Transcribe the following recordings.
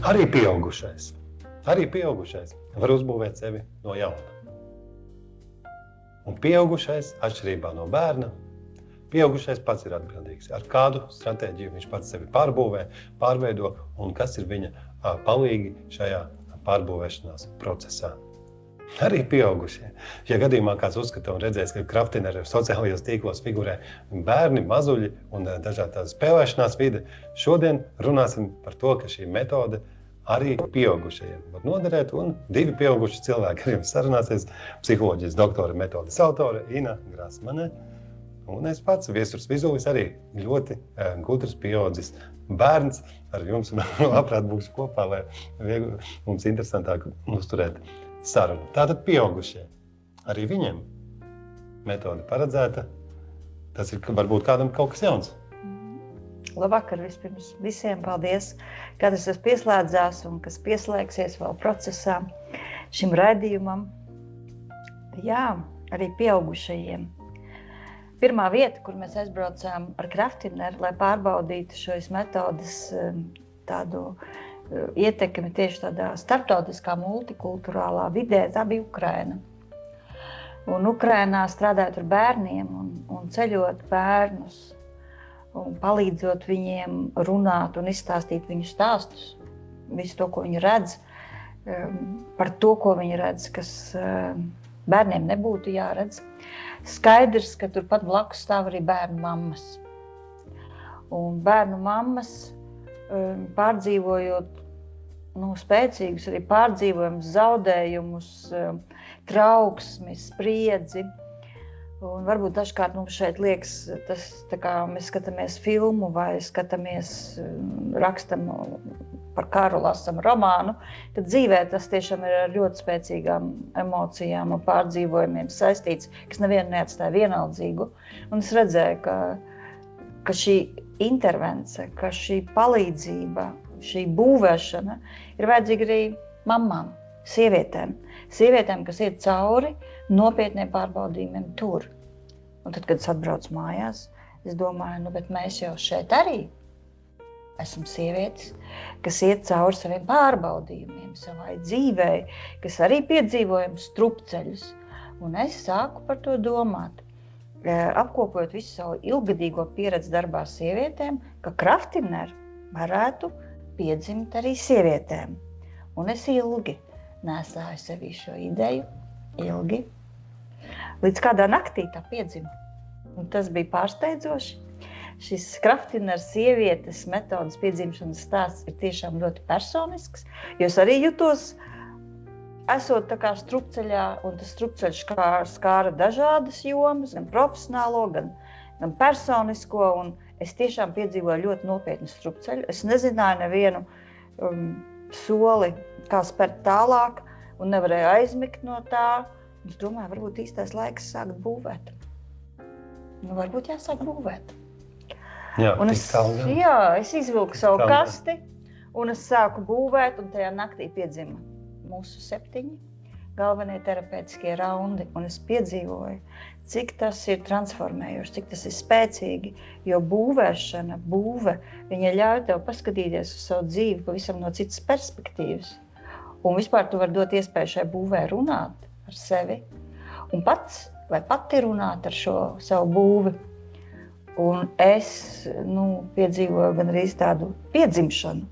Arī pieaugušais. Arī pieaugušais var uzbūvēt sevi no jauna. Un pieaugušais, atšķirībā no bērna, pieaugušais pats ir atbildīgs. Ar kādu stratēģiju viņš pats sevi pārbūvē, pārveido un kas ir viņa palīgi šajā pārbūvēšanās procesā. Arī pieaugušie. Ja gadījumā kāds uzskata un redzēs, ka Kraftinera sociālajos tīklos figurē bērni, mazuļi un dažādi tāda spēlēšanās vide, šodien runāsim par to, ka šī metode arī pieaugušajiem var noderēt, un 2 pieauguši cilvēki ar jums sarunāsies, psiholoģijas doktora metodes autore Ina Grasmane, un es pats, Viesturs Vizulis, arī ļoti gudrs pieaudzis bērns ar jums labprāt būšu kopā, lai mums interesantāk uzturēt sarunu. Tātad pieaugušie. Arī viņiem metode paredzēta. Tas ir varbūt kādam kaut kas jauns. Labvakar vispirms visiem. Paldies, kas pieslēdzās un kas pieslēgsies vēl procesā šim raidījumam. Jā, arī pieaugušajiem. Pirmā vieta, kur mēs aizbraucām ar Kraftineru, lai pārbaudītu šīs metodes tādu ietekmi tieši tādā starptautiskā multikulturālā vidē, tā bija Ukraina. Un Ukrainā strādājot ar bērniem un ceļot bērnus un palīdzot viņiem runāt un izstāstīt viņu stāstus, visu to, ko viņi redz, par to, ko viņi redz, kas bērniem nebūtu jāredz. Skaidrs, ka turpat blakus stāv arī bērnu mammas. Un bērnu mammas pārdzīvojot spēcīgus arī pārdzīvojumus, zaudējumus, trauksmi, spriedzi. Un varbūt dažkārt mums šeit liekas, tas tā kā mēs skatāmies filmu vai skatāmies, rakstam par karu, lasam romānu, tad dzīvē tas tiešām ir ar ļoti spēcīgām emocijām un pārdzīvojumiem saistīts, kas nevienu neatstāja vienaldzīgu. Un es redzēju, ka šī intervence, ka šī palīdzība, šī būvēšana ir vajadzīga arī mammām, sievietēm. Sievietēm, kas iet cauri nopietniem pārbaudījumiem tur. Un tad, kad es atbraucu mājās, es domāju, bet mēs jau šeit arī esam sievietes, kas iet cauri saviem pārbaudījumiem, savai dzīvei, kas arī piedzīvojam strupceļus. Un es sāku par to domāt, apkopojot visu savu ilgadīgo pieredzi darbā ar sievietēm, ka Kraftinera varētu piedzimt arī sievietēm. Un es ilgi nesāju sevī šo ideju, ilgi. Līdz kādā naktī tā piedzima. Un tas bija pārsteidzoši. Šis Kraftinera sievietes metodas piedzimšanas stāsts ir tiešām ļoti personisks, jo es arī jutos, esot tā kā strupceļā, un tas strupceļš skāra dažādas jomas, gan profesionālo, gan personisko, un es tiešām piedzīvoju ļoti nopietnu strupceļu. Es nezināju nevienu soli, kā spērt tālāk, un nevarēju aizmigt no tā. Es domāju, varbūt īstais laiks sākt būvēt. Varbūt jāsāk būvēt. Jā, es izvilku savu kasti, un es sāku būvēt, un tajā naktī piedzima mūsu 7 galvenie terapeitiskie raundi, un es piedzīvoju, cik tas ir transformējoši, cik tas ir spēcīgi, jo būvēšana, viņa ļauj tev paskatīties uz savu dzīvi pavisam no citas perspektīvas. Un vispār tu vari dot iespēju šai būvē runāt ar sevi, un pats vai pati runāt ar šo savu būvi. Un es piedzīvoju gan arī tādu piedzimšanu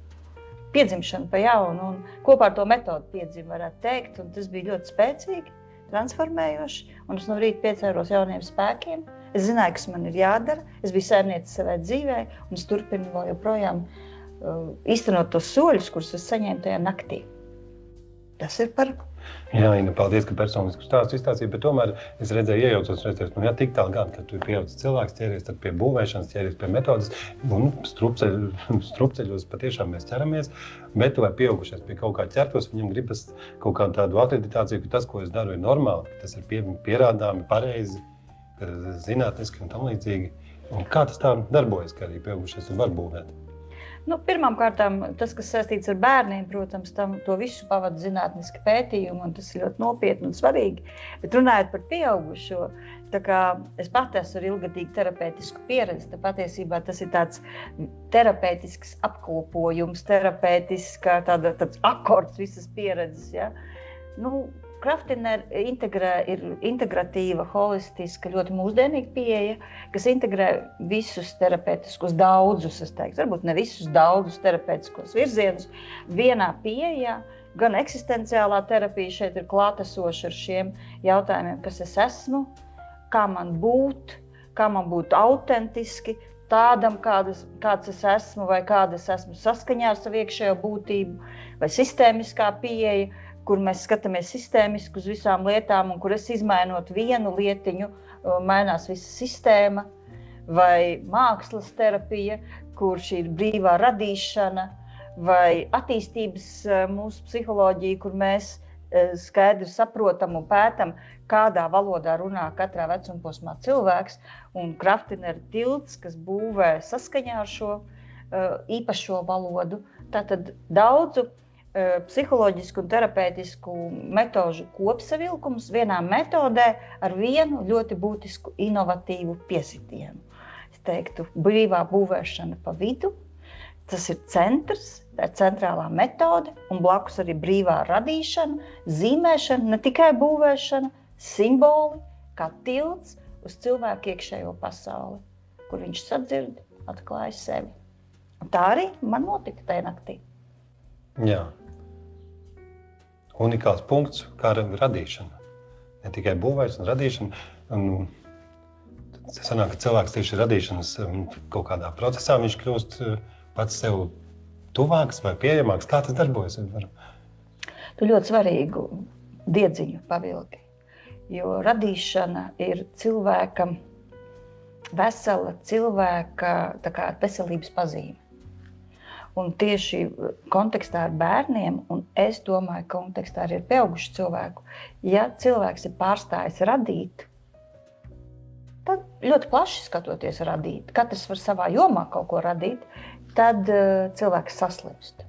pa jaunu, un kopā ar to metodu piedzima, varētu teikt, un tas bija ļoti spēcīgi, transformējoši, un es no rīta piecēros jauniem spēkiem. Es zināju, kas man ir jādara, es biju saimniece savai dzīvē, un es turpinu vēl joprojām īstenot tos soļus, kurus es saņēmu tajā naktī. Tas ir par... Jā, Ina, paldies, ka personisku stāstu izstāstīji, bet tomēr es redzēju, iejaucos, tik tālu gan, kad tu ir pieaudzis cilvēks, ķēries tad pie būvēšanas, ķēries pie metodas, un strupceļos patiešām mēs ķeramies, bet vai pieaugušies pie kaut kā ķertos, viņam gribas kaut kādu tādu akreditāciju, ka tas, ko es daru, ir normāli, ka tas ir pierādāmi, pareizi, zinātniski un tam līdzīgi. Un kā tas tā darbojas, ka arī pieaugušies un var būvēt? Nu, pirmkārtām, tas, kas saistīts ar bērniem, protams, to visu pavada zinātniski pētījumi, un tas ir ļoti nopietni un svarīgi. Bet runājot par pieaugušo, tā kā es pati esmu ar ilgadīgu terapeitisku pieredzi, tad patiesībā tas ir tāds terapeitisks apkopojums, tāds akords visas pieredzes. Ja? Nu, Kraftiner ir integratīva, holistiska, ļoti mūsdienīga pieeja, kas integrē visus terapeitiskus daudzus, es teiktu, varbūt ne visus daudzus terapeitiskos virzienus vienā pieejā. Gan eksistenciālā terapija šeit ir klātesoša ar šiem jautājumiem, kas es esmu, kā man būt autentiski, tādam, kāds es esmu, vai kāda es esmu saskaņā ar savu iekšējo būtību, vai sistēmiskā pieeja, kur mēs skatāmies sistēmiski uz visām lietām, un kur es izmainot vienu lietiņu, mainās visa sistēma, vai mākslas terapija, kur šī ir brīvā radīšana, vai attīstības mūsu psiholoģija, kur mēs skaidri saprotam un pētam, kādā valodā runā katrā vecumposmā cilvēks, un Kraftiner tilts, kas būvē saskaņā ar šo īpašo valodu. Tātad daudzu psiholoģisku un terapeitisku metožu kopsavilkums vienā metodē ar vienu ļoti būtisku inovatīvu piesitienu. Es teiktu, brīvā būvēšana pa vidu, tas ir centrs, tā ir centrālā metode, un blakus arī brīvā radīšana, zīmēšana, ne tikai būvēšana, simboli, kā tilts uz cilvēku iekšējo pasauli, kur viņš sadzird, atklāja sevi. Un tā arī man notika tajā naktī. Jā. Unikāls punkts, kā radīšana. Ne tikai būvēšana un radīšana. Sanāk, ka cilvēks tieši radīšanas kaut kādā procesā viņš kļūst pats sev tuvāks vai pieejamāks. Kā tas darbojas? Tu ļoti svarīgu diedziņu pavilki, jo radīšana ir cilvēka vesela cilvēka veselības pazīme. Un tieši kontekstā ar bērniem, un es domāju, kontekstā arī ar pieaugušu cilvēku, ja cilvēks ir pārstājis radīt, tad ļoti plaši skatoties radīt, katrs var savā jomā kaut ko radīt, tad cilvēks saslimst.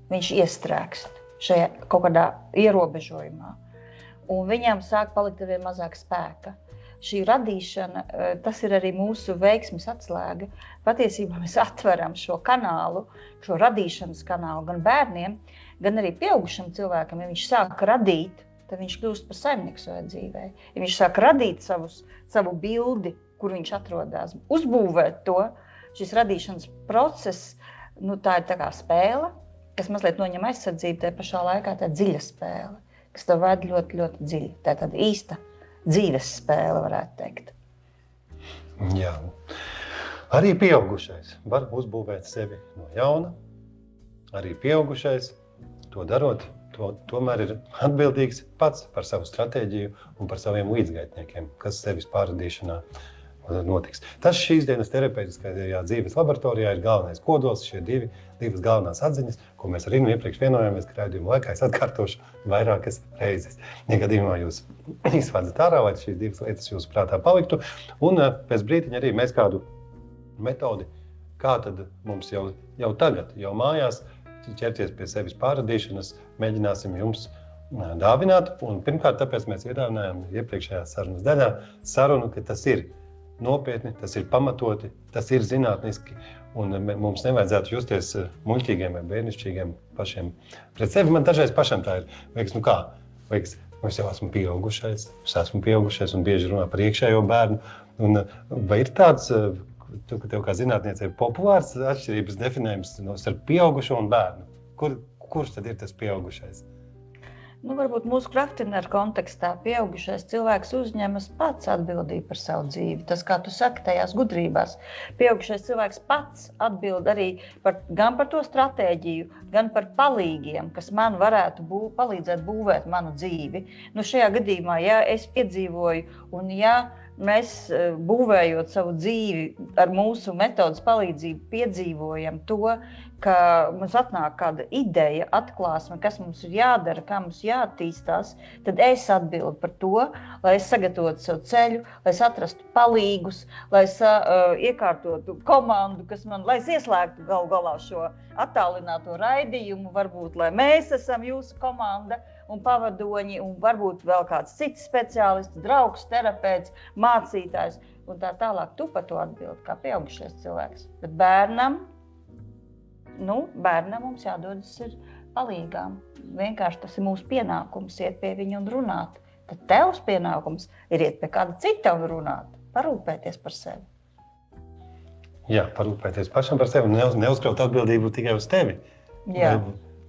Viņš iestrēgst šajā kaut kādā ierobežojumā, un viņam sāk palikt ar vien mazāk spēka. Šī radīšana, tas ir arī mūsu veiksmes atslēga. Patiesībā mēs atveram šo kanālu, šo radīšanas kanālu gan bērniem, gan arī pieaugušam cilvēkam. Ja viņš sāk radīt, tad viņš kļūst par saimnieku savai dzīvē. Ja viņš sāk radīt savu bildi, kur viņš atrodas, uzbūvēt to, šis radīšanas process, tā ir tā kā spēle, kas mazliet noņem aizsardzību, tajā pašā laikā tā dziļa spēle, kas tev ved ļoti, ļoti dziļi. Tā ir tāda īsta dzīves spēle, varētu teikt. Jā. Arī pieaugušais var uzbūvēt sevi no jauna. Arī pieaugušais, to darot, tomēr ir atbildīgs pats par savu stratēģiju un par saviem līdzgaitniekiem, kas sevis pārradīšanā notiks. Tas šīs dienas terapeitiskajā dzīves laboratorijā ir galvenais kodols, šie divas galvenās atziņas, ko mēs ar Inu iepriekš vienojāmies, ka raidījuma laikā es atkārtošu vairākas reizes. Ja gadījumā jūs izvādzat ārā, lai šīs divas lietas jūsu prātā paliktu, un pēc brītiņa arī mēs kādu metodi, kā tad mums jau tagad, jau mājās, ķerties pie sevis pārradīšanas, mēģināsim jums dāvināt, un pirmkārt tāpēc mēs iedāvinājām iepriekšējā sarunas daļā sarunu, ka tas ir nopietni, tas ir pamatoti, tas ir zinātniski, un mums nevajadzētu justies muļķīgiem vai bērnišķīgiem pašiem pret sevi. Man dažreiz pašam tā ir, liekas, es jau esmu pieaugušais un bieži runā par iekšējo bērnu, un vai ir tāds, ka tev kā zinātniece ir populārs atšķirības definējums starp pieaugušo un bērnu? Kurš tad ir tas pieaugušais? Varbūt mūsu Kraftiner kontekstā pieaugušais cilvēks uzņemas pats atbildību par savu dzīvi. Tas, kā tu saki, tajās gudrībās. Pieaugušais cilvēks pats atbild arī gan par to stratēģiju, gan par palīgiem, kas man varētu palīdzēt būvēt manu dzīvi. Šajā gadījumā, ja es piedzīvoju un ja mēs būvējot savu dzīvi ar mūsu metodas palīdzību piedzīvojam to, ka mums atnāk kāda ideja, atklāsme, kas mums ir jādara, kā mums jāattīstās, tad es atbildu par to, lai es sagatavotu savu ceļu, lai es atrastu palīgus, lai es iekārtotu komandu, lai es ieslēgtu galu galā šo attālināto raidījumu, varbūt, lai mēs esam jūsu komanda un pavadoņi, un varbūt vēl kāds cits speciālists, draugs, terapeits, mācītājs, un tā tālāk. Tu par to atbildi, kā pieaugušais cilvēks. Bet bērnam mums jādodas ir palīgām. Vienkārši tas ir mūsu pienākums iet pie viņa un runāt. Tad tevs pienākums ir iet pie kāda cita un runāt, parūpēties par sevi. Jā, parūpēties pašam par sevi, neuzkraut atbildību tikai uz tevi. Jā,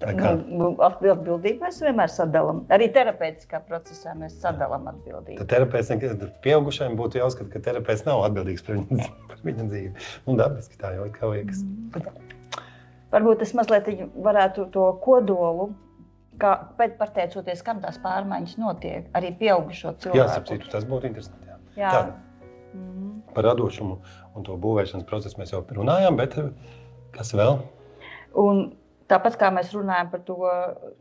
atbildību mēs vienmēr sadalām. Arī terapeitiskā procesā mēs sadalām atbildību. Tad terapeits, pieaugušajiem būtu jāuzskata, ka terapeits nav atbildīgs par viņa dzīvi. Un dabiski tā jau kā liekas. Varbūt es mazliet varētu to kodolu, pateicoties, kam tās pārmaiņas notiek, arī pieaugušo cilvēku. Jā, sapratu, tas būtu interesanti. Jā. Par radošumu un to būvēšanas procesu mēs jau runājām, bet kas vēl? Un tāpat kā mēs runājam par to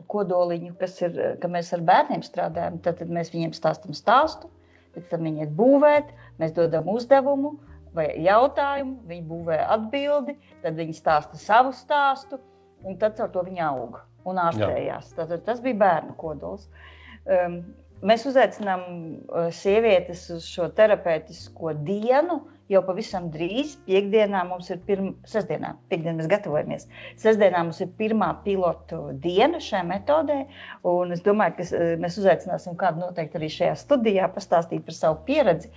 kodoliņu, ka mēs ar bērniem strādājam, tad mēs viņiem stāstam stāstu, pēc tam viņi iet būvēt, mēs dodam uzdevumu, vai jautājumu, viņi būvē atbildi, tad viņi stāsta savu stāstu, un tad ar to viņi aug un ārstējās. Tātad tas bija bērnu kodols. Mēs uzaicinām sievietes uz šo terapeitisko dienu, jau pavisam drīz, piekdienā mums ir sestdienā mēs gatavojamies. Sestdienā mums ir pirmā pilotu diena šajā metodē, un es domāju, ka mēs uzaicināsim kādu noteikti arī šajā studijā pastāstīt par savu pieredzi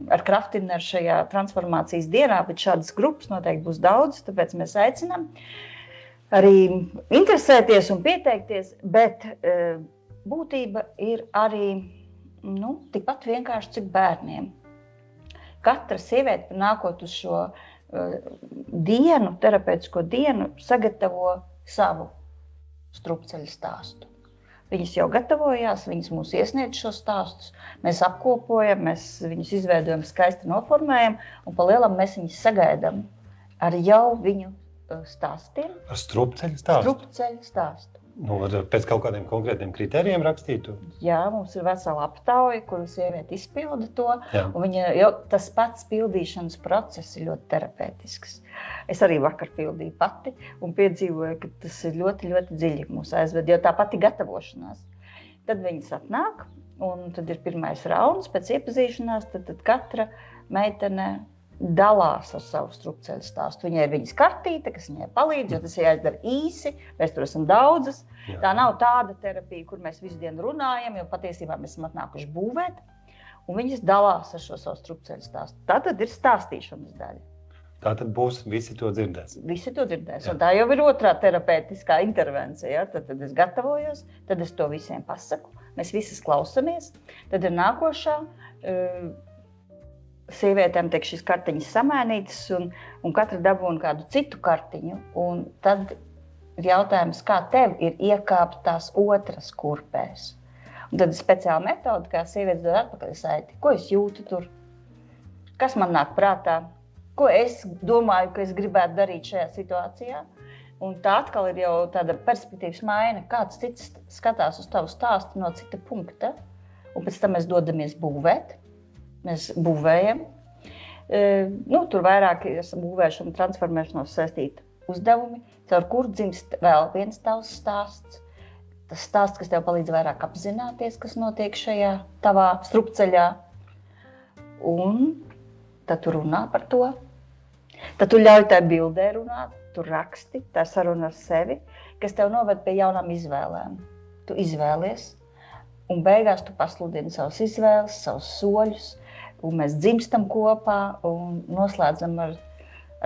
ar Kraftineru šajā transformācijas dienā, bet šādas grupas noteikti būs daudz, tāpēc mēs aicinām arī interesēties un pieteikties, bet būtība ir arī tikpat vienkārši, cik bērniem. Katra sieviete, nākot uz šo dienu, terapeitisko dienu, sagatavo savu strupceļa stāstu. Viņas jau gatavojās, viņas mūs iesniedz šos stāstus, mēs apkopojam, mēs viņus izveidojam, skaisti noformējam, un pa lielam mēs viņus sagaidām ar jau viņu stāstiem. Ar strupceļa stāstu? Strupceļa stāstu. Pēc kaut kādiem konkrētiem kritērijiem rakstītu? Jā, mums ir vesela aptauja, kuru sieviete izpilda to, un tas pats pildīšanas process ir ļoti terapeitisks. Es arī vakar pildīju pati un piedzīvoju, ka tas ir ļoti, ļoti dziļi mūs aizved, jo tā pati gatavošanās. Tad viņas atnāk, un tad ir pirmais rauns pēc iepazīšanās, tad katra meitene dalās ar savu strupceļa stāstu. Viņai ir viņas kartīte, kas viņai palīdz, jo tas ir jāizdara īsi, mēs tur esam daudzas. Jā. Tā nav tāda terapija, kur mēs visu dienu runājam, jo patiesībā mēs esam atnākuši būvēt, un viņas dalās ar šo savu strupceļa stāstu. Tā tad ir stāstīšanas daļa. Tā tad būs, visi to dzirdēs. Visi to dzirdēs, un tā jau ir otrā terapeitiskā intervencija. Ja? Tad es gatavojos, tad es to visiem pasaku, mēs visas klausamies, tad ir nākošā. Sievietēm tiek šīs kartiņas samēnītas, un katra dabūna kādu citu kartiņu. Un tad ir jautājums, kā tev ir iekāpt tās otras kurpēs. Un tad ir speciāla metode, kā sievietes dod atpakaļ saiti. Ko es jūtu tur? Kas man nāk prātā? Ko es domāju, ka es gribētu darīt šajā situācijā? Un tā atkal ir jau tāda perspektīvas maiņa. Kāds cits skatās uz tavu stāstu no cita punkta. Un pēc tam mēs dodamies būvēt. Mēs būvējam. Tur vairāk ir būvēšana, transformēšanos saistīti uzdevumi, caur kuru dzimst vēl viens tavs stāsts. Tas stāsts, kas tev palīdz vairāk apzināties, kas notiek šajā tavā strupceļā. Un tad tu runā par to. Tad tu ļauj tai bildē runāt, tu raksti, tā saruna ar sevi, kas tev noved pie jaunām izvēlēm. Tu izvēlies, un beigās tu pasludini savas izvēles, savus soļus, un mēs dzimstam kopā un noslēdzam ar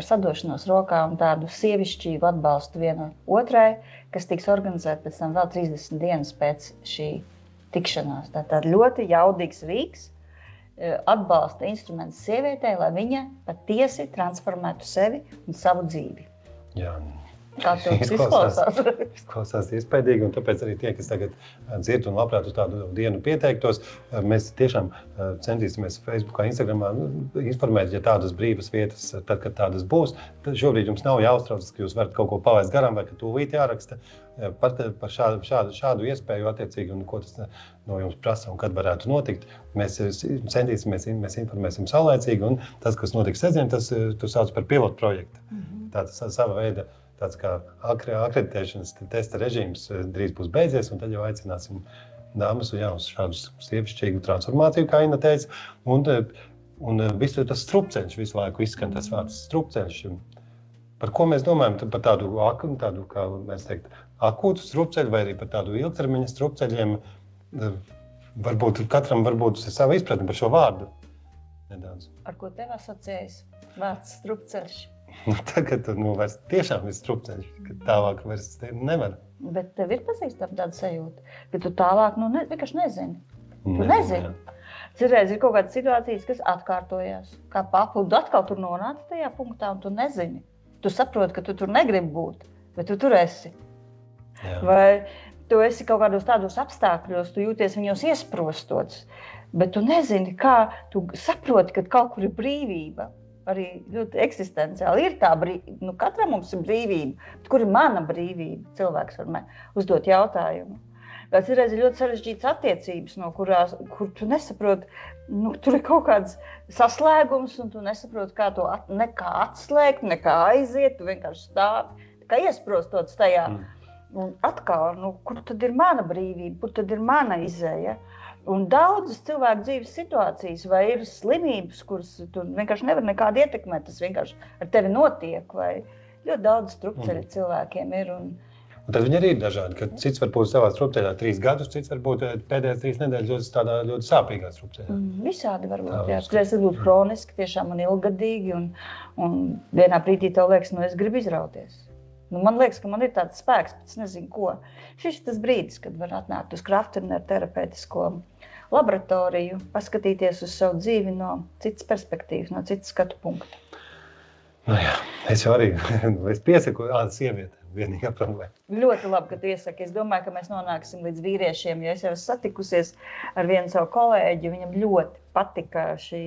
sadošanos rokā un tādu sievišķīgu atbalstu viena otrai, kas tiks organizēta pēc tam vēl 30 dienas pēc šī tikšanās. Tātad ļoti jaudīgs rīks, atbalsta instruments sievietei, lai viņa patiesi transformētu sevi un savu dzīvi. Jā, Kā tas izklausās? Izklausās iespaidīgi, un tāpēc arī tie, kas tagad dzird un labprāt uz tādu dienu pieteiktos, mēs tiešām centīsimies Facebookā, Instagramā informēt, ja tādas brīvas vietas, tad, kad tādas būs. Tad šobrīd jums nav jāuztraucas, ka jūs varat kaut ko palaist garām vai ka tūlīt jāraksta par šādu iespēju attiecīgi un ko tas no jums prasa un kad varētu notikt. Mēs centīsimies, mēs informēsim saulēcīgi, un tas, kas notiks sestdien, tas tu sauc par pilotu projektu. Tāds sava veida tāds kā akreditēšanas testa režīms drīz būs beidzies, un tad jau aicināsim dāmas uz šādu sievišķīgu transformāciju, kā Ina teica. Un visu tas strupceļš visu laiku izskan tas vārds strupceļš. Par ko mēs domājam? Par tādu kā mēs teikt, akūtu strupceļu vai arī par tādu ilgtermiņa strupceļiem. Varbūt katram ir sava izpratne par šo vārdu. Nedaudz. Ar ko tev asociējas vārds strupceļš? Tagad vairs tiešām ir strupceļš, ka tālāk vairs nevar. Bet tev ir pazīstama tāda sajūta, ka tu tālāk vienkārši nezini. Tu nezini. Citreiz ir kaut kādas situācijas, kas atkārtojās. Kā papildu atkal tur nonāca tajā punktā, un tu nezini. Tu saproti, ka tu tur negribi būt, bet tu tur esi. Jā. Vai tu esi kaut kādos tādos apstākļos, tu jūties viņos iesprostots, bet tu nezini, kā tu saproti, ka kaut kur ir brīvība. Arī ļoti eksistenciāli ir tā brīvība. Katram mums ir brīvība, bet kur ir mana brīvība? Cilvēks var uzdot jautājumu. Bet ir ļoti sarežģītas attiecības, kur tu nesaproti, tur ir kaut kāds saslēgums, un tu nesaproti, kā to nekā atslēgt, nekā aiziet, tu vienkārši stāvi, kā iesprostots tajā. Un atkal, kur tad ir mana brīvība, kur tad ir mana izēja? Un daudzas cilvēku dzīves situācijas, vai ir slimības, kuras tu vienkārši nevar nekādi ietekmēt, tas vienkārši ar tevi notiek, vai ļoti daudz strupceļi cilvēkiem ir. Un tad viņi arī ir dažādi, ka cits var būt savā strupceļā 3 gadus, cits var būt pēdējās 3 nedēļas ļoti sāpīgā strupceļā. Visādi var būt, jā. Stress var būt hroniski, tiešām un ilgadīgi, un vienā brīdī tev liekas, es gribu izrauties. Man liekas, ka man ir tāds spēks, bet es nezinu, ko. Šis ir tas brīdis, kad var atnākt uz Krafteneru terapeitisko laboratoriju, paskatīties uz savu dzīvi no citas perspektīvas, no citas skatu punkta. Jā, es jau arī piesaku sievietēm, vienīgā problēma. Ļoti labi, ka tu iesaki. Es domāju, ka mēs nonāksim līdz vīriešiem, jo es jau satikusies ar vienu savu kolēģi, viņam ļoti patika šī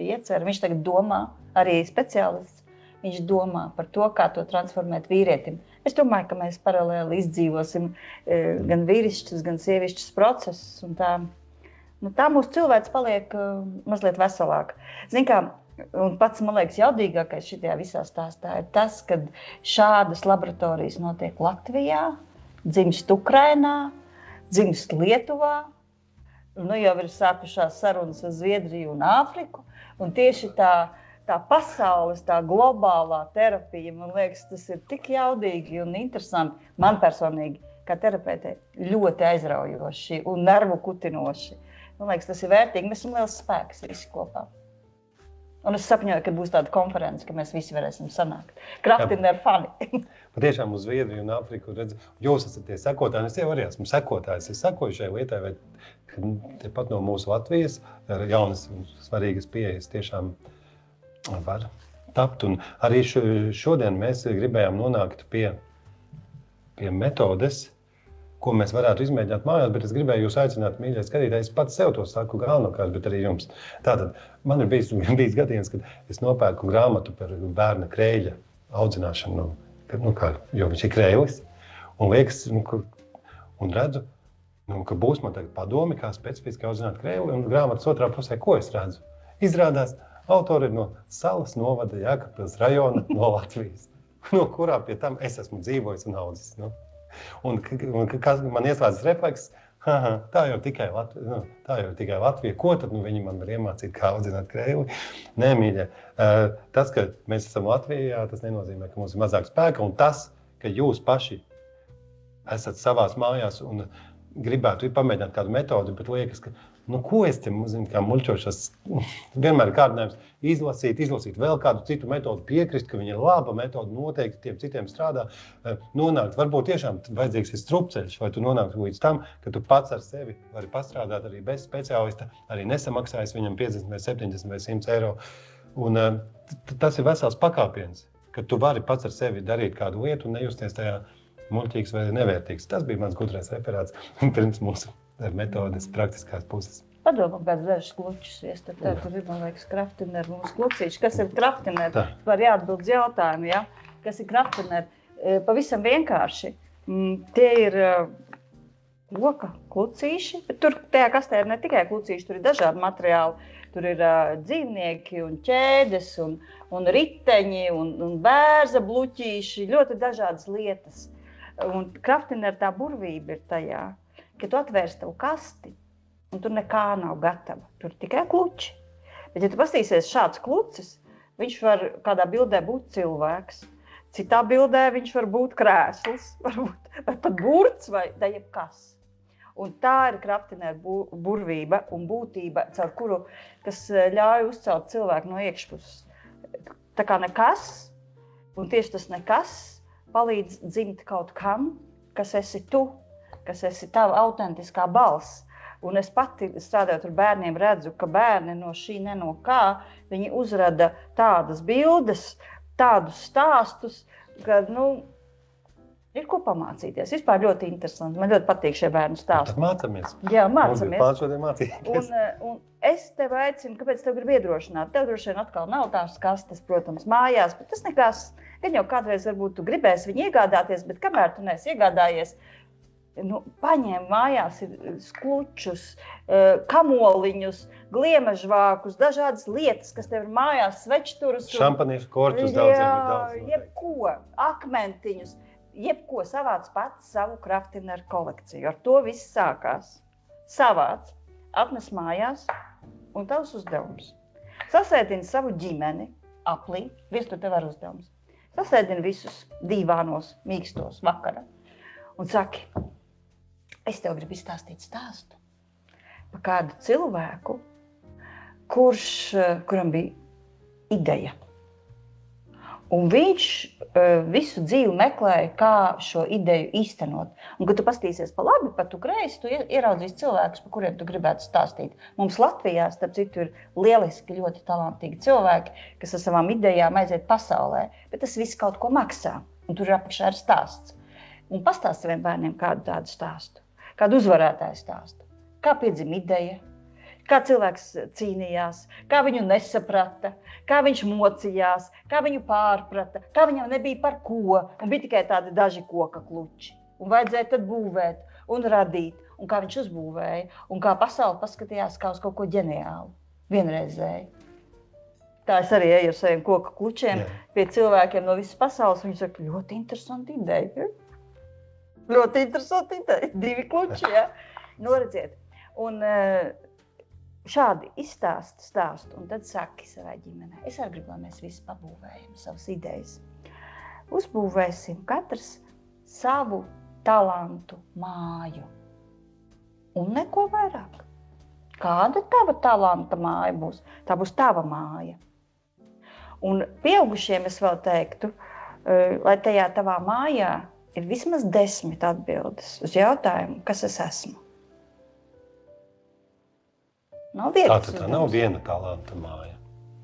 iecerē. Viņš tagad domā, arī speciālists. Viņš domā par to, kā to transformēt vīrietim. Es domāju, ka mēs paralēli izdzīvosim gan vīrišķus, gan sievišķus procesus. Un tā mūsu cilvēks paliek mazliet veselāk. Zini kā, un pats, man liekas, jaudīgākais šitajā visā stāstā ir tas, ka šādas laboratorijas notiek Latvijā, dzimst Ukrainā, dzimst Lietuvā. Jau ir sākušās sarunas ar Zviedriju un Āfriku. Un tieši tā pasaules, tā globālā terapija, man liekas, tas ir tik jaudīgi un interesanti. Man personīgi, kā terapeitei, ļoti aizraujoši un nervu kutinoši. Man liekas, tas ir vērtīgi. Mēs esam liels spēks visi kopā. Un es sapņoju, ka būs tāda konference, ka mēs visi varēsim sanākt. Krafteneru fani. Patiešām uz Zviedriju un Āfriku redzu, jūs esat tie sekotāji. Es jau arī esmu sekotājs. Es sekoju šai lietai, vai tepat no mūsu Latvijas jaunas un svarīgas pieejas tiešām var tapt. Un arī šodien mēs gribējām nonākt pie metodes, ko mēs varētu izmēģināt mājās, bet es gribēju jūs aicināt, mīļie skatītāji, es pats sev to saku galvenokārt, bet arī jums. Tātad, man ir bijis gadījums, kad es nopērku grāmatu par bērna kreiļa audzināšanu, jo viņš ir kreilis, un liekas, un redzu, ka būs man tagad padomi, kā specifiski audzināt kreili, un grāmatas otrā pusē, ko es redzu? Izrādās, autori ir no Salas novada Jēkabpils rajona no Latvijas, no kurā pie tam es esmu dzīvojis un audzis. Un kas man ieslēdzas refleks, tā jau tikai Latvija. Ko tad viņi man var iemācīt, kā audzināt kreili? Nē, mīļie, tas, ka mēs esam Latvijā, tas nenozīmē, ka mums ir mazāk spēka, un tas, ka jūs paši esat savās mājās un gribētu pamēģināt kādu metodi, bet liekas, ka ko es te muļķošos, vienmēr ir kārdinājums izlasīt vēl kādu citu metodu, piekrist, ka viņa ir laba metoda, noteikti tiem citiem strādā, nonākt. Varbūt tiešām vajadzīgs ir strupceļš, vai tu nonāktu līdz tam, ka tu pats ar sevi vari pastrādāt arī bez speciālista, arī nesamaksājis viņam 50 vai 70 vai 100 eiro. Un tas ir vesels pakāpiens. ka tu vari pats ar sevi darīt kādu lietu un nejusties tajā muļķīgs vai nevērtīgs. Tas bija mans gudrais referāts pirms mūsu metodes praktiskās puses. Padomā, kāds dažs klučus, tur ir, man liekas, kraftineri, mums klucīši. Kas ir kraftineri? Var jāatbild jautājumu, ja? Kas ir kraftineri? Pavisam vienkārši. Tie ir loka klucīši, bet tur tajā kastē ir ne tikai klucīši, tur ir dažādi materiāli. Tur ir dzīvnieki un ķēdes un riteņi un bērza bluķīši, ļoti dažādas lietas. Un kraftineri tā burvība ir tajā, ka tu atvērs tavu kasti un tur nekā nav gatava. Tur tikai kluči. Bet, ja tu pastīsies šāds klucis, viņš var kādā bildē būt cilvēks. Citā bildē viņš var būt krēsls, vai pat burts vai jebkas. Un tā ir kraftinēra burvība un būtība, caur kuru, kas ļauj uzcelt cilvēku no iekšpuses. Tā kā nekas, un tieši tas nekas palīdz dzimt kaut kam, kas esi tu, kas esi tava autentiskā balss. Un es pati strādājot ar bērniem redzu, ka bērni no šī no kā, viņi uzrada tādas bildes, tādus stāstus, ka, ir ko pamācīties. Vispār ļoti interesanti. Man ļoti patīk šie bērnu stāsti. Tad mācamies. Jā, mācamies. Mums ir mācīties. Un es tev aicinu, kāpēc tev gribu iedrošināt. Tev droši vien atkal nav tās kastes, protams, mājās, bet tas nekas. Gan jau kādreiz varbūt tu gribēsi viņu iegādāties, bet kamēr tu neesi iegādājies, paņem mājās sklučus, kamoliņus, gliemežvākus, dažādas lietas, kas tev ir mājās, svečturus. Šampaniešu korķus daudziem ir daudz. Jebko, akmentiņus. Jebko savāc pats savu kraftineru kolekciju. Ar to viss sākās. Savāc, atnes mājās un tavs uzdevums. Sasēdini savu ģimeni, aplī, visu tev ar uzdevums. Sasēdini visus dīvānos, mīkstos vakara un saki, es tev gribu izstāstīt stāstu par kādu cilvēku, kuram bija ideja. Un viņš visu dzīvi meklēja, kā šo ideju īstenot. Un, kad tu pastīsies pa labi, pa tu kreisi, tu ieraudzīs cilvēkus, par kuriem tu gribētu stāstīt. Mums Latvijā, starp citu, ir lieliski, ļoti talantīgi cilvēki, kas ar savām idejām aiziet pasaulē, bet tas viss kaut ko maksā. Un tur ir apakšā ir stāsts. Un pastāst saviem bērniem kādu tādu stāstu, kādu uzvarētāju stāstu. Kā piedzima ideja, kā cilvēks cīnījās, kā viņu nesaprata, kā viņš mocījās, kā viņu pārprata, kā viņam nebija par ko, un bija tikai tādi daži koka kluči. Un vajadzēja tad būvēt un radīt, un kā viņš uzbūvēja, un kā pasauli paskatījās kā uz kaut ko ģeniālu, vienreizēju. Tā es arī eju ar saviem koka klučiem pie cilvēkiem no visas pasaules, viņi saka, ļoti interesanti ideja. Ļoti interesanti ideja, 2 kluči, ja? Redziet. Un šādi izstāstu un tad saki savai ģimenei. Es arī gribu, lai mēs visi pabūvējam savas idejas. Uzbūvēsim katrs savu talantu māju. Un neko vairāk. Kāda tava talanta māja būs? Tā būs tava māja. Un pieaugušiem es vēl teiktu, lai tajā tavā mājā ir vismaz 10 atbildes uz jautājumu, kas es esmu. Tā nav viena talanta māja.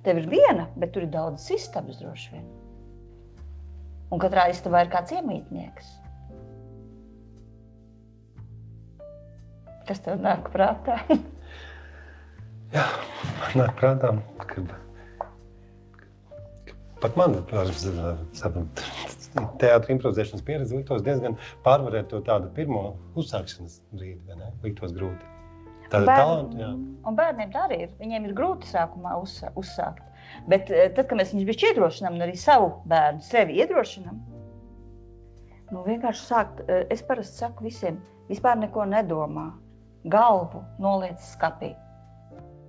Tev ir viena, bet tur ir daudz istabas droši vien. Un katrā istabā ir kāds iemītnieks. Kas tev nāk prātā? Jā, man nāk prātā, ka pat man teātra improvizēšanas pieredze liktos diezgan pārvarēt to tādu pirmo uzsākšanas brīdi, vai ne? Liktos grūti. Un bērniem tā arī ir. Viņiem ir grūti sākumā uzsākt. Bet tad, kad mēs viņus bišķi iedrošinām un arī savu bērnu sevi iedrošinām, vienkārši sākt, es parasti saku visiem, vispār neko nedomā. Galvu noliec skapī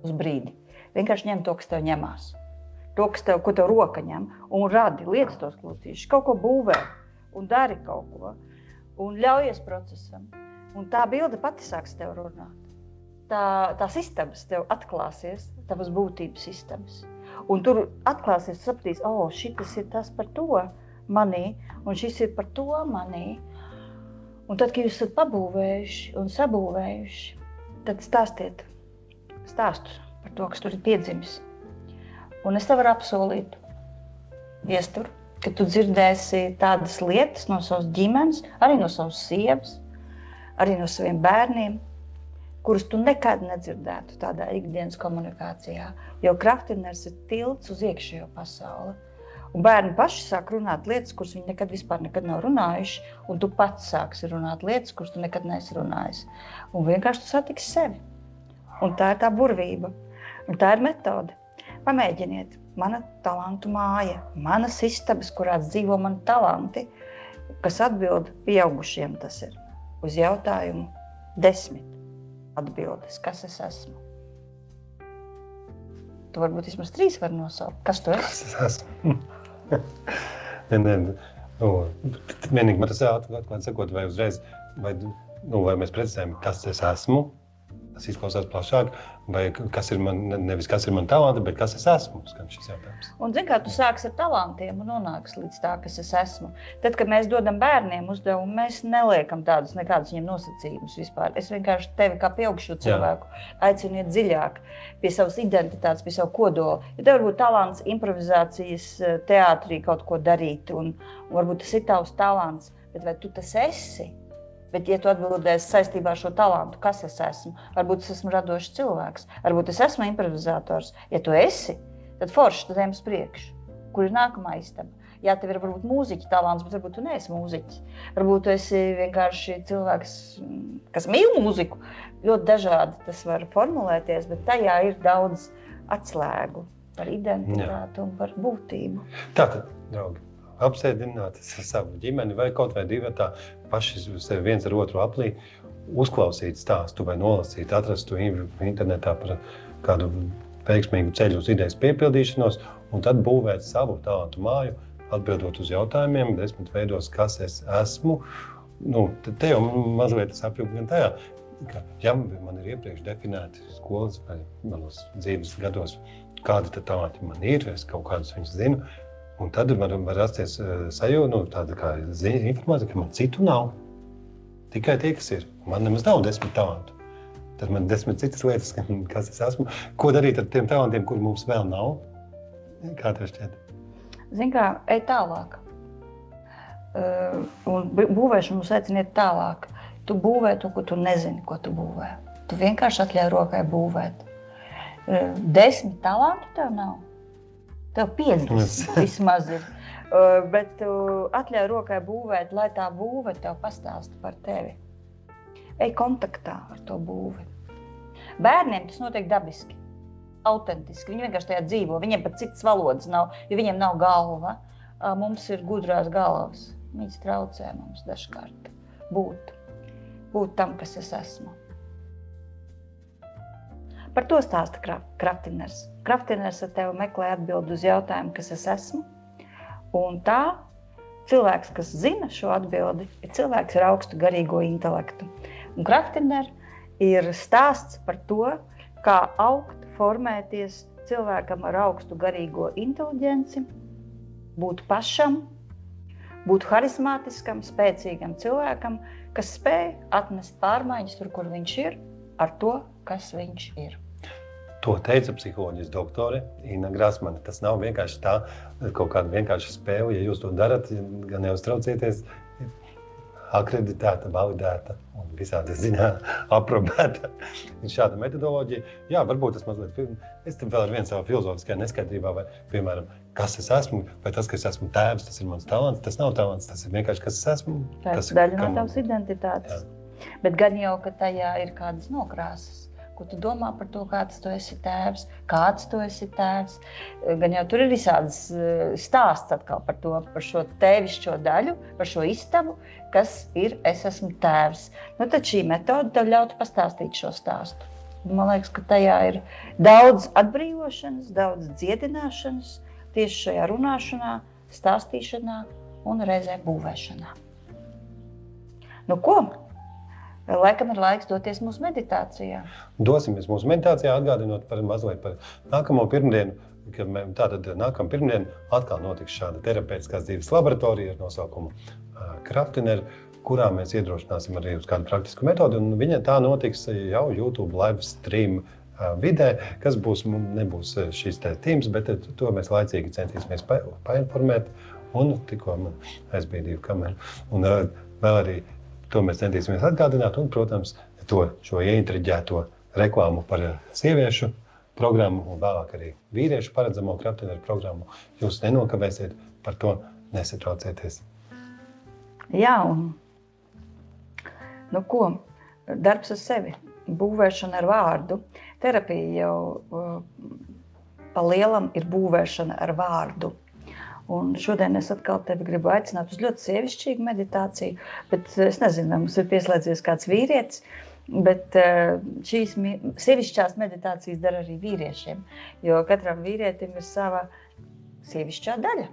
uz brīdi. Vienkārši ņem to, kas tev ņemās. To, ko tev roka ņem, un radi, liec tos klucīšus, kaut ko būvē un dari kaut ko. Un ļaujies procesam. Un tā bilde pati sāks tev runāt. Tās istabas tev atklāsies, tavas būtības istabas. Un tur atklāsies, sapratīs, šitas ir tas par to manī, un šis ir par to manī. Un tad, kad jūs esat pabūvējuši un sabūvējuši, tad stāstiet stāstus par to, kas tur ir piedzimis. Un es tev varu apsolīt, iestur, ka tu dzirdēsi tādas lietas no savas ģimenes, arī no savas sievas, arī no saviem bērniem, kurus tu nekad nedzirdētu tādā ikdienas komunikācijā, jo Kraftiners ir tilts uz iekšējo pasauli. Un bērni paši sāk runāt lietas, kuras viņi nekad nav runājuši, un tu pats sāksi runāt lietas, kuras tu nekad neesi runājis. Un vienkārši tu satiksi sevi. Un tā ir tā burvība. Un tā ir metode. Pamēģiniet. Mana talantu māja, manas istabas, kurās dzīvo mani talanti, kas atbild pieaugušiem tas ir. Uz jautājumu 10 atbildes, kas es esmu. Tu varbūt vismaz 3 var nosaukt. Kas tu esi? Kas es esmu? Vienīgi man tas atklāt sakot, vai uzreiz, vai mēs precizējam, kas es esmu, tas izklausās plašāk, vai kas ir man, nevis kas ir man talanti, bet kas es esmu, skan šis jautājums. Un zin kā, tu sāks ar talantiem un nonāks līdz tā, kas es esmu. Tad, kad mēs dodam bērniem uzdevumu, mēs neliekam nekādas viņiem nosacījumus vispār. Es vienkārši tevi kā pieaugušo cilvēku aicinu iet dziļāk pie savas identitātes, pie savu kodolu. Ja tev varbūt talants improvizācijas teātrī kaut ko darīt, un varbūt tas ir tavs talants, bet vai tu tas esi? Bet, ja tu atbildēsi saistībā ar šo talantu, kas es esmu, varbūt es esmu radošs cilvēks, varbūt es esmu improvizators. Ja tu esi, tad forši, tad ejam uz priekšu. Kur ir nākamā istaba? Jā, tev ir varbūt mūziķa talants, bet varbūt tu neesi mūziķis. Varbūt tu esi vienkārši cilvēks, kas mīl mūziku. Ļoti dažādi tas var formulēties, bet tajā ir daudz atslēgu par identitāti un par būtību. Tātad, draugi, apsēdināt savu ģimeni vai kaut vai divi tā paši sevi viens ar otru aplī, uzklausīt stāstu vai nolasīt, atrast to internetā par kādu veiksmīgu ceļu uz idejas piepildīšanos un tad būvēt savu talantu māju, atbildot uz jautājumiem 10 veidos, kas es esmu. Te jau mazliet sapjūk gan tajā, ka ja man ir iepriekš definēti skolas vai manos dzīves gados, kādi tad talanti man ir, es kaut kādus viņus zinu, un tad var rasties sajūta, tāda kā informācija, ka man citu nav. Tikai tie, kas ir. Man nemaz nav 10 talantu. Tad man 10 citas lietas, kas es esmu. Ko darīt ar tiem talantiem, kuri mums vēl nav? Kā tev šķiet? Zini kā, ej tālāk. Un būvēšana mums aicina iet tālāk. Tu būvē to, ko tu nezini, ko tu būvē. Tu vienkārši atļauj rokai būvēt. 10 talantu tev nav. Tev 50 vismaz ir, bet atļauj rokai būvēt, lai tā būve tev pastāsta par tevi. Ej kontaktā ar to būvi. Bērniem tas notiek dabiski, autentiski. Viņi vienkārši tajā dzīvo, viņiem pat citas valodas nav, jo viņiem nav galva. Mums ir gudrās galvas. Viņas traucē mums dažkārt būt tam, kas es esmu. Par to stāsta Kraftiners. Kraftiners ar tevi meklē atbildi uz jautājumu, kas es esmu. Un tā cilvēks, kas zina šo atbildi, ir cilvēks ar augstu garīgo intelektu. Un Kraftiner ir stāsts par to, kā augt, formēties cilvēkam ar augstu garīgo inteliģenci, būt pašam, būt harizmātiskam, spēcīgam cilvēkam, kas spēj atnest pārmaiņas tur, kur viņš ir, ar to, kas viņš ir. To teica psiholoģijas doktore Inna Grasmane. Tas nav vienkārši tā kaut kāda vienkārša spēle. Ja jūs to darat, gan neuztraucieties, akreditēta, validēta un visādi ziņā aprobēta. Ir šāda metodoloģija. Jā, varbūt tas mazliet, es tam vēl ar vienu savu filozofiskajā neskaidrībā, vai, piemēram, kas es esmu, vai tas, ka es esmu tēvs, tas ir mans talants, tas nav talants, tas ir vienkārši, kas es esmu. Tas ir daļa no tavas identitātes. Jā. Bet gan jau, ka tajā ir kādas nokrāsas. Ko tu domā par to, kāds tu esi tēvs, kāds tu esi tēvs. Gan jau tur ir visādas stāsts atkal par to, par šo tēvišķo daļu, par šo istabu, kas ir es esmu tēvs. Tad šī metode tev ļautu pastāstīt šo stāstu. Man liekas, ka tajā ir daudz atbrīvošanas, daudz dziedināšanas tieši šajā runāšanā, stāstīšanā un reizē būvēšanā. Ko? Laikam ir laiks doties mūsu meditācijā. Dosimies mūsu meditācijā, atgādinot mazliet par nākamo pirmdienu. Tātad nākamā pirmdiena atkal notiks šāda terapeitiskās dzīves laboratorija ar nosaukumu Kraftiner, kurā mēs iedrošināsim arī uz kādu praktisku metodi. Un viņa tā notiks jau YouTube live stream vidē, kas nebūs šīs Teams, bet to mēs laicīgi centīsimies painformēt Un tikko man aizbīdīju kameru. Un vēl arī to mēs centīsimies atgādināt. Un, protams, šo ieintriģēto reklāmu par sieviešu programmu un vēlāk arī vīriešu paredzamo kraftinieru programmu. Jūs nenokavēsiet, par to nesatraucieties. Jā, un nu ko? Darbs ar sevi, būvēšana ar vārdu. Terapija jau pa lielam ir būvēšana ar vārdu. Un šodien es atkal tevi gribu aicināt uz ļoti sievišķīgu meditāciju, bet es nezinu, vai mums ir pieslēdzies kāds vīrietis, bet šīs sievišķās meditācijas dara arī vīriešiem, jo katram vīrietim ir sava sievišķā daļa.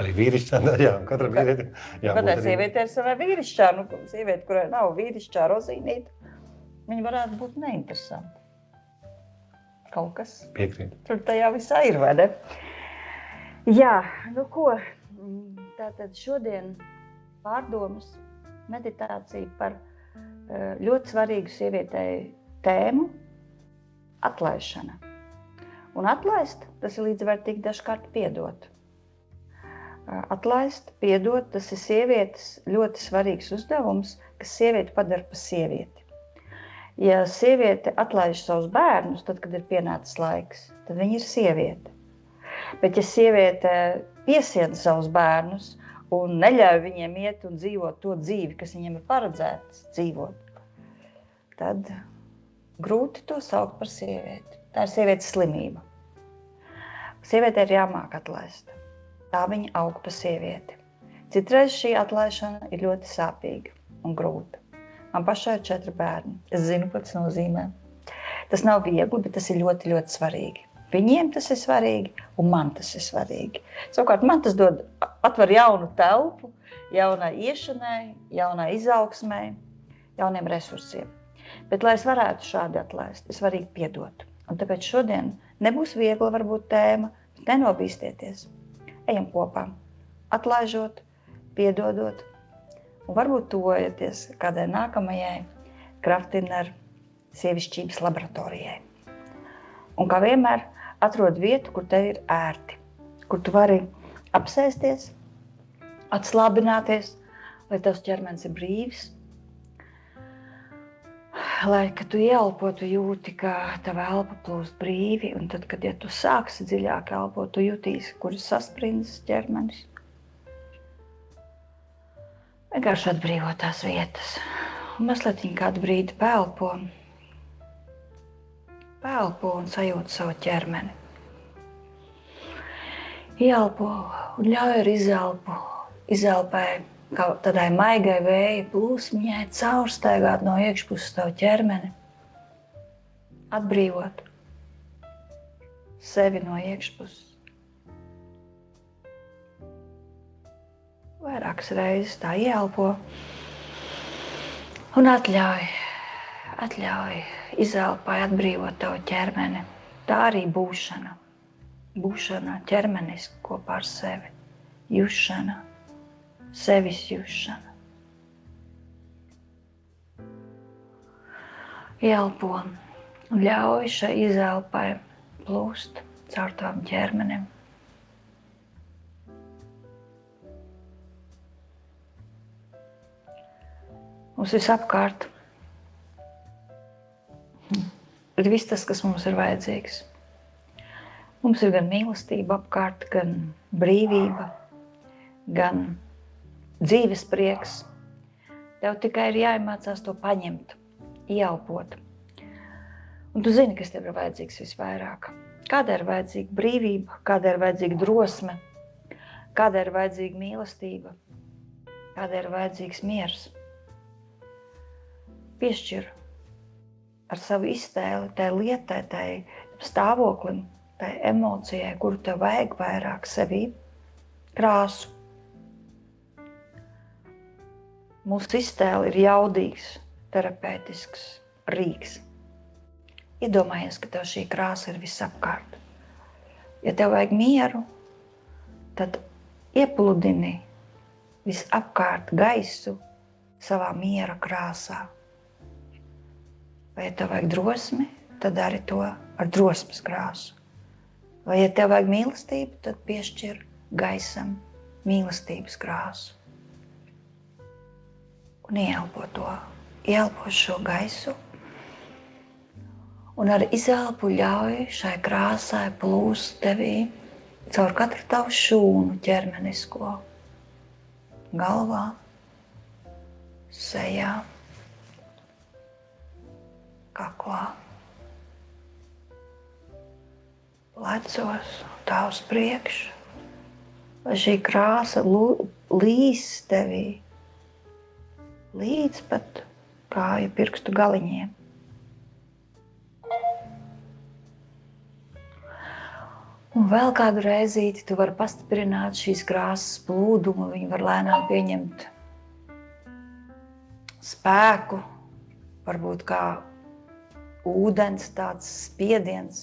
Arī vīrišķā daļā, un katram vīrietim jābūt Katrai sievietei ir savā vīrišķā, sieviete, kurai nav vīrišķā rozīnīta, viņa varētu būt neinteresanta. Kaut kas. Piekrīt. Tur tajā visā ir, vai ne? Jā, nu ko, tātad šodien pārdomas meditācija par ļoti svarīgu sievietei tēmu – atlaišana. Un atlaist, tas ir līdzvērtīgi dažkārt piedot. Atlaist, piedot, tas ir sievietes ļoti svarīgs uzdevums, kas sievieti padara par sievieti. Ja sieviete atlaiž savus bērnus, tad, kad ir pienācis laiks, tad viņa ir sieviete. Bet ja sieviete piesiena savus bērnus un neļauj viņiem iet un dzīvot to dzīvi, kas viņiem ir paredzēts dzīvot, tad grūti to saukt par sievieti. Tā ir sievietes slimība. Sievietei ir jāmāk atlaist. Tā viņa aug pa sievieti. Citreiz šī atlaišana ir ļoti sāpīga un grūta. Man pašai ir 4 bērni. Es zinu, ko tas nozīmē. Tas nav viegli, bet tas ir ļoti, ļoti svarīgi. Viņiem tas ir svarīgi, un man tas ir svarīgi. Savukārt man tas atver jaunu telpu, jaunai iešanai, jaunai izaugsmai, jauniem resursiem. Bet, lai es varētu šādi atlaist, es varīgi piedot. Un tāpēc šodien nebūs viegla varbūt tēma, bet nenobīstieties. Ejam kopā, atlaižot, piedodot, un varbūt tuvojoties kādai nākamajai Kraftineru sievišķības laboratorijai. Un kā vienmēr, atrod vietu, kur tev ir ērti, kur tu vari apsēsties, atslābināties, lai tavs ķermenis ir brīvs, lai, kad tu ieelpo, tu jūti, ka tava elpa plūst brīvi, un tad, kad ja tu sāksi dziļāk elpot, tu jutīsi, kur ir sasprindzis ķermenis. Vienkārši atbrīvo tās vietas, un mazliet kādu brīdi pēlpo un sajūt savu ķermeni. Ielpo un ļauj ar izelpai, kā tādai maigai vēja plūsmiņai caurstaigāt no iekšpuses tavu ķermeni. Atbrīvot sevi no iekšpuses. Vairākas reizes tā ielpo un atļauj izelpai atbrīvot tavu ķermeni. Tā arī būšana. Būšana ķermenis kopā ar sevi. Jušana. Sevis jušana. Ielpo un ļauj šai izelpai plūst caur tavam ķermenim. Mums visapkārt ir viss tas, kas mums ir vajadzīgs. Mums ir gan mīlestība apkārt, gan brīvība, gan dzīves prieks. Tev tikai ir jāiemācās to paņemt, ieelpot. Un tu zini, kas tev ir vajadzīgs visvairāk. Kādai ir vajadzīga brīvība, kādai ir vajadzīga drosme, kādai ir vajadzīga mīlestība, kādai ir vajadzīgs miers. Piešķir ar savu iztēli, tai lietai, tai stāvoklim, tai emocijai, kuru tev vajag vairāk sevī, krāsu. Mūsu iztēle ir jaudīgs, terapeitisks rīks. Iedomājies, ka tev šī krāsa ir visapkārt. Ja tev vajag mieru, tad iepludini visapkārt gaisu savā miera krāsā. Vai ja tev vajag drosmi, tad dari to ar drosmes krāsu. Vai ja tev vajag mīlestību, tad piešķir gaisam mīlestības krāsu. Un ieelpo to, ieelpo šo gaisu. Un ar izelpu ļauj šai krāsai plūst tevī caur katru tavu šūnu ķermenisko. Galvā, sejā, kaklā, plecos, tā uz priekšu. Lai šī krāsa līst tevī līdz pat kāju pirkstu galiņiem. Un vēl kādu reizīti tu vari pastiprināt šīs krāsas plūdumu, viņi var lēnām pieņemt spēku, varbūt kā ūdens tāds spiediens,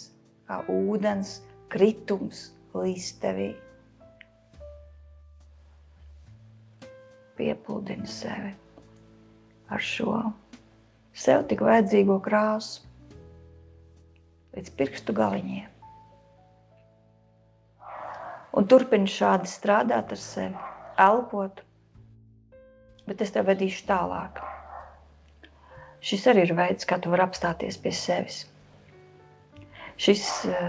kā ūdens kritums līdz tevī. Piepludini sevi ar šo sev tik vajadzīgo krāsu līdz pirkstu galiņiem. Un turpini šādi strādāt ar sevi, elpot, bet es tev vedīšu tālāk. Šis arī ir veids, kā tu vari apstāties pie sevis. Šis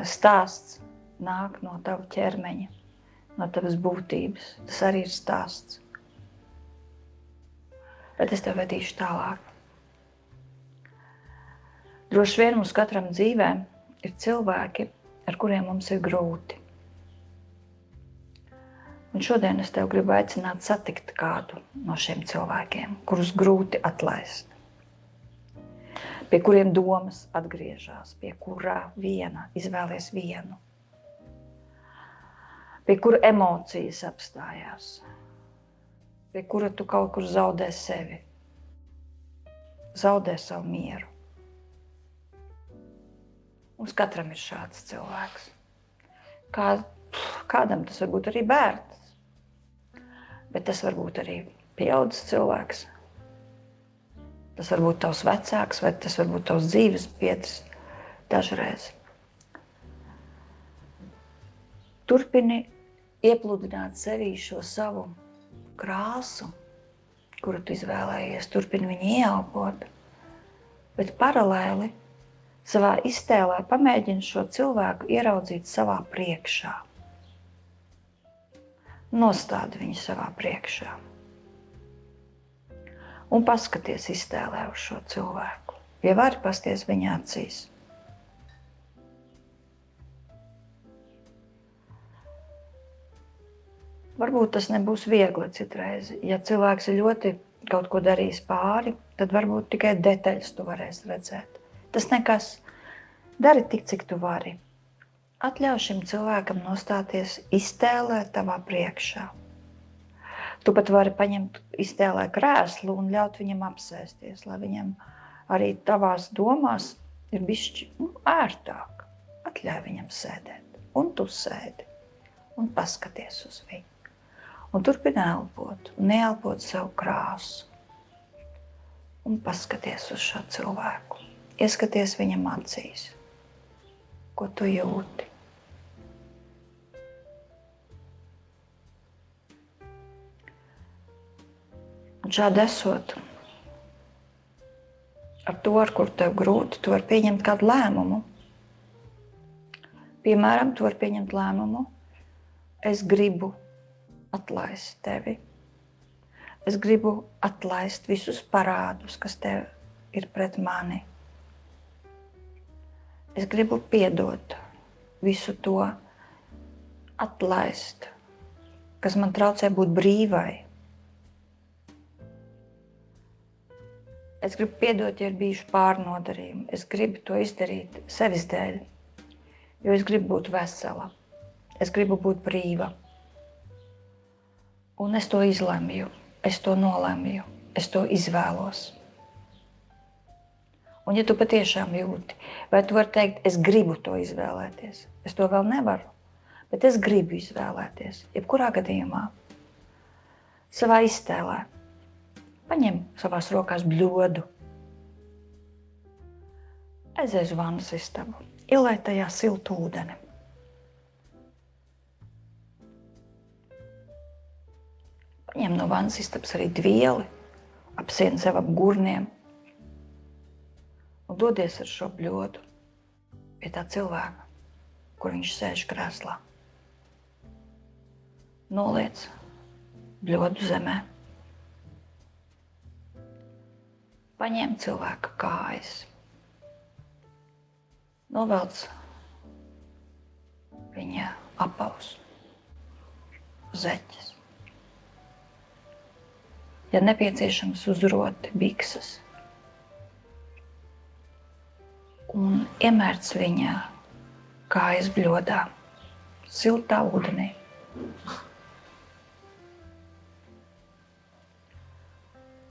stāsts nāk no tava ķermeņa, no tavas būtības. Tas arī ir stāsts. Bet es tev vedīšu tālāk. Droši vien mums katram dzīvē ir cilvēki, ar kuriem mums ir grūti. Un šodien es tev gribu aicināt satikt kādu no šiem cilvēkiem, kurus grūti atlaist. Pie kuriem domas atgriežas, pie kurā viena izvēlies vienu. Pie kura emocijas apstājās. Pie kura tu kaut kur zaudē sevi. Zaudē savu mieru. Mums katram ir šāds cilvēks. Kādam tas var būt arī bērns. Bet tas var būt arī pieaudzis cilvēks. Tas var būt tavs vecāks, vai tas var būt tavs dzīves biedrs dažreiz. Turpini iepludināt sevī šo savu krāsu, kuru tu izvēlējies, turpini viņu ieelpot, bet paralēli savā iztēlē pamēģini šo cilvēku ieraudzīt savā priekšā. Nostādi viņu savā priekšā. Un paskaties iztēlē uz šo cilvēku. Ja vari, pasties viņa acīs. Varbūt tas nebūs viegli citreiz. Ja cilvēks ir ļoti kaut ko darījis pāri, tad varbūt tikai detaļas tu varēsi redzēt. Tas nekas. Dari tik, cik tu vari. Atļauj šim cilvēkam nostāties iztēlē tavā priekšā. Tu pat vari paņemt iztēlē krēslu un ļaut viņam apsēsties, lai viņam arī tavās domās ir bišķi ērtāk. Atļauj viņam sēdēt. Un tu sēdi. Un paskaties uz viņu. Un turpini elpot. Un ieelpot savu krāsu. Un paskaties uz šo cilvēku. Ieskaties viņam acīs. Ko tu jūti? Un šādi esot ar to, ar kur tev grūti, tu vari pieņemt kādu lēmumu. Piemēram, tu vari pieņemt lēmumu, es gribu atlaist tevi. Es gribu atlaist visus parādus, kas tev ir pret mani. Es gribu piedot visu to, atlaist, kas man traucē būt brīvai. Es gribu piedot, ja ir bijuši pārnodarījumi. Es gribu to izdarīt sevis dēļ, jo es gribu būt vesela. Es gribu būt brīva. Un es to izlemju, es to nolemju, es to izvēlos. Un ja tu patiešām jūti, vai tu vari teikt, es gribu to izvēlēties. Es to vēl nevaru, bet es gribu izvēlēties. Jebkurā gadījumā, savā iztēlē. Paņem savās rokās bļodu. Aizies uz vannas istabu. Ielej tajā siltu ūdeni. Paņem no vannas istabas arī dvieli, apsien sev ap gurniem un dodies ar šo bļodu pie tā cilvēka, kur viņš sēž krēslā. Noliec bļodu zemē. Paņem cilvēka kājas. Novelc viņa apavus, zeķes. Ja nepieciešams, uzroti bikses. Un iemērc viņa kājas bļodā, siltā ūdenī.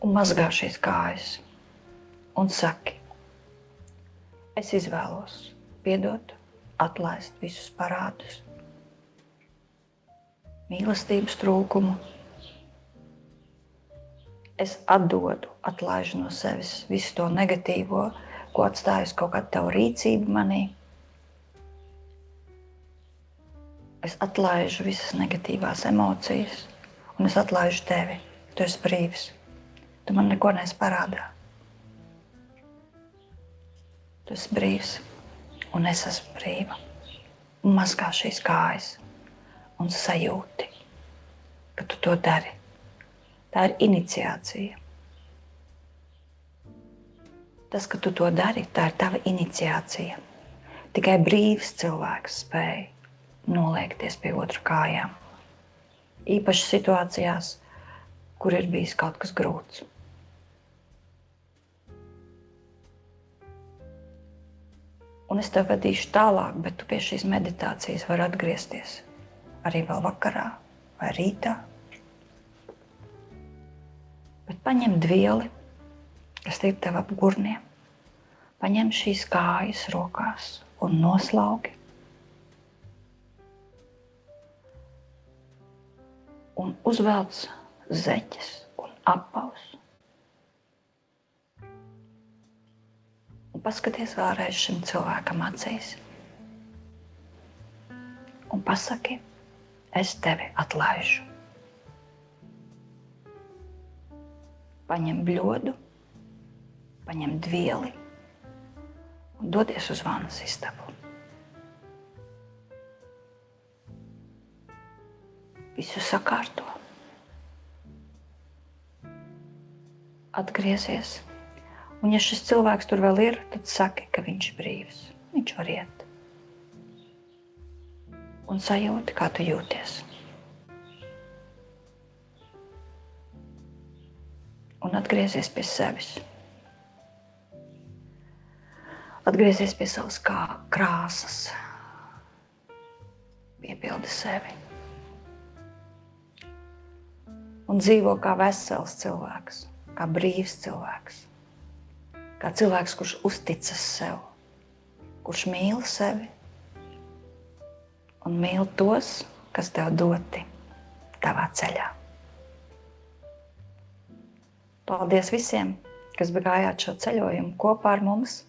Un mazgā šīs kājas un saki, es izvēlos piedot, atlaist visus parādus, mīlestības trūkumu. Es atdodu, atlaižu no sevis visu to negatīvo, ko atstājusi kaut kāda tava rīcība manī. Es atlaižu visas negatīvās emocijas, un es atlaižu tevi. Tu esi brīvs. Tu man neko neesi parādā. Tu esi brīvs, un es esmu brīva. Un mazgā šīs kājas, un sajūti, ka tu to dari. Tā ir iniciācija. Tas, ka tu to dari, tā ir tava iniciācija. Tikai brīvs cilvēks spēj noliekties pie otra kājām. Īpaši situācijās, kur ir bijis kaut kas grūts. Un es tev vadīšu tālāk, bet tu pie šīs meditācijas vari atgriezties arī vēl vakarā vai rītā. Bet paņem dvieli, kas ir tev ap gurniem. Paņem šīs kājas rokās un noslaugi. Un uzvelc zeķes un apavus. Un paskaties vēlreiz šim cilvēkam acīs. Un pasaki, es tevi atlaižu. Paņem bļodu, paņem dvieli un dodies uz vannas istabu. Visu sakārto. Atgriezies. Un ja šis cilvēks tur vēl ir, tad saki, ka viņš ir brīvs. Viņš var iet. Un sajūti, kā tu jūties. Un atgriezies pie sevis. Atgriezies pie savas krāsas. Piepildi sevi. Un dzīvo kā vesels cilvēks, kā brīvs cilvēks. Kā cilvēks, kurš uzticas sev, kurš mīl sevi un mīl tos, kas tev doti tavā ceļā. Paldies visiem, kas gājāt šo ceļojumu kopā ar mums.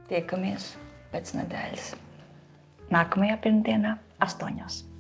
Tiekamies pēc nedēļas. Nākamajā pirmdienā 8.